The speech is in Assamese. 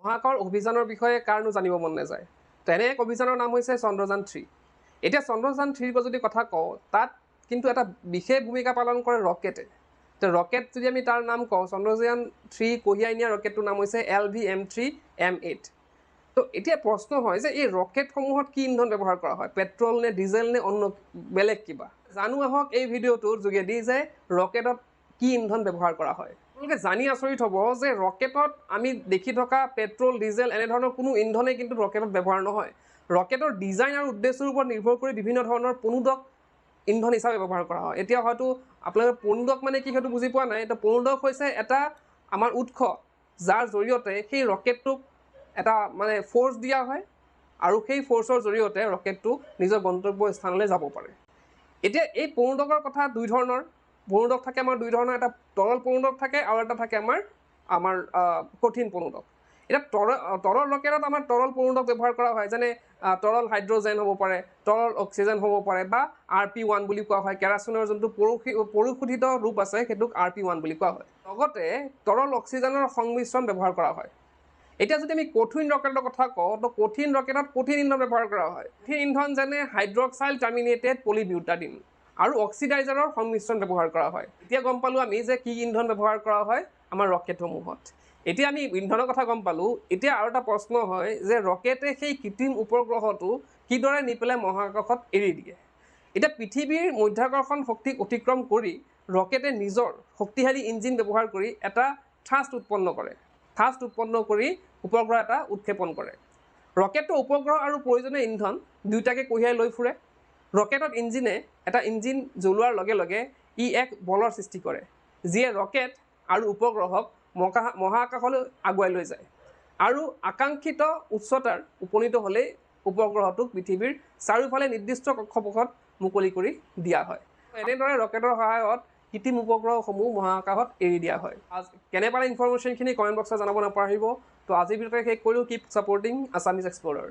মহাকাশ অভিযানৰ বিষয়ে কাৰনো জানিব মন নাযায়। তেনে এক অভিযানৰ নাম হৈছে চন্দ্ৰযান 3। এতিয়া চন্দ্ৰযান 3ৰ যদি কথা কওঁ, তাত কিন্তু এটা বিশেষ ভূমিকা পালন কৰে ৰকেটে। তো ৰকেট যদি আমি তাৰ নাম কওঁ, চন্দ্ৰযান 3 কঢ়িয়াই নিয়া ৰকেটটোৰ নাম হৈছে LVM3M8। তো এতিয়া প্ৰশ্ন হয় যে এই ৰকেটসমূহত কি ইন্ধন ব্যৱহাৰ কৰা হয়, পেট্ৰল নে ডিজেল নে অন্য বেলেগ কিবা? জানো আহক এই ভিডিঅ'টোৰ যোগেদি যে ৰকেটত কি ইন্ধন ব্যৱহাৰ কৰা হয়। আপোনালোকে জানি আচৰিত হ'ব যে ৰকেটত আমি দেখি থকা পেট্ৰল ডিজেল এনেধৰণৰ কোনো ইন্ধনেই কিন্তু ৰকেটত ব্যৱহাৰ নহয়। ৰকেটৰ ডিজাইন আৰু উদ্দেশ্যৰ ওপৰত নিৰ্ভৰ কৰি বিভিন্ন ধৰণৰ পণোদক ইন্ধন হিচাপে ব্যৱহাৰ কৰা হয়। এতিয়া হয়তো আপোনালোকে পণোদক মানে কি সেইটো বুজি পোৱা নাই। এটা পণোদক হৈছে এটা আমাৰ উৎস, যাৰ জৰিয়তে সেই ৰকেটটোক এটা মানে ফ'ৰ্চ দিয়া হয় আৰু সেই ফ'ৰ্চৰ জৰিয়তে ৰকেটটো নিজৰ গন্তব্য স্থানলৈ যাব পাৰে। এতিয়া এই পণোদকৰ কথা দুই ধৰণৰ। পণোদক থাকে আমাৰ দুই ধৰণৰ, এটা তৰল পণোদক থাকে আৰু এটা থাকে আমাৰ কঠিন পণোদক। এতিয়া তৰল ৰকেটত আমাৰ তৰল পণোদক ব্যৱহাৰ কৰা হয়, যেনে তৰল হাইড্ৰজেন হ'ব পাৰে, তৰল অক্সিজেন হ'ব পাৰে বা RP1 বুলি কোৱা হয়। কেৰাচিনৰ যোনটো পৰিশোধিত ৰূপ আছে সেইটোক RP1 বুলি কোৱা হয়। লগতে তৰল অক্সিজেনৰ সংমিশ্ৰণ ব্যৱহাৰ কৰা হয়। এতিয়া যদি আমি কঠিন ৰকেটৰ কথা কওঁ, তো কঠিন ৰকেটত কঠিন ইন্ধন ব্যৱহাৰ কৰা হয়। কঠিন ইন্ধন যেনে হাইড্ৰক্সাইল টাৰ্মিনেটেড পলিবিউটাডিন আৰু অক্সিডাইজাৰৰ সংমিশ্ৰণ ব্যৱহাৰ কৰা হয়। এতিয়া গম পালোঁ আমি যে কি ইন্ধন ব্যৱহাৰ কৰা হয় আমাৰ ৰকেটসমূহত। এতিয়া আমি ইন্ধনৰ কথা গম পালোঁ। এতিয়া আৰু এটা প্ৰশ্ন হয় যে ৰকেটে সেই কৃত্ৰিম উপগ্ৰহটো কিদৰে নি পেলাই মহাকাশত এৰি দিয়ে। এতিয়া পৃথিৱীৰ মধ্যাকৰ্ষণ শক্তিক অতিক্ৰম কৰি ৰকেটে নিজৰ শক্তিশালী ইঞ্জিন ব্যৱহাৰ কৰি এটা থ্ৰাষ্ট উৎপন্ন কৰে। থ্ৰাষ্ট উৎপন্ন কৰি উপগ্ৰহ এটা উৎক্ষেপণ কৰে। ৰকেটটো উপগ্ৰহ আৰু প্ৰয়োজনীয় ইন্ধন দুয়োটাকে কঢ়িয়াই লৈ ফুৰে। ৰকেটত এটা ইঞ্জিন জ্বলোৱাৰ লগে লগে ই এক বলৰ সৃষ্টি কৰে, যিয়ে ৰকেট আৰু উপগ্ৰহক মহাকাশলৈ আগুৱাই লৈ যায় আৰু আকাংক্ষিত উচ্চতাৰ উপনীত হ'লেই উপগ্ৰহটোক পৃথিৱীৰ চাৰিওফালে নিৰ্দিষ্ট কক্ষপথত মুকলি কৰি দিয়া হয়। এনেদৰে ৰকেটৰ সহায়ত কৃত্ৰিম উপগ্ৰহসমূহ মহাকাশত এৰি দিয়া হয়। কেনে পালে ইনফৰমেশ্যনখিনি কমেণ্ট বক্সত জনাব নাপাহৰিব। তো আজিৰ ভিডিঅ'তে শেষ কৰিলোঁ। Keep supporting Assamese এক্সপ্লৰাৰ।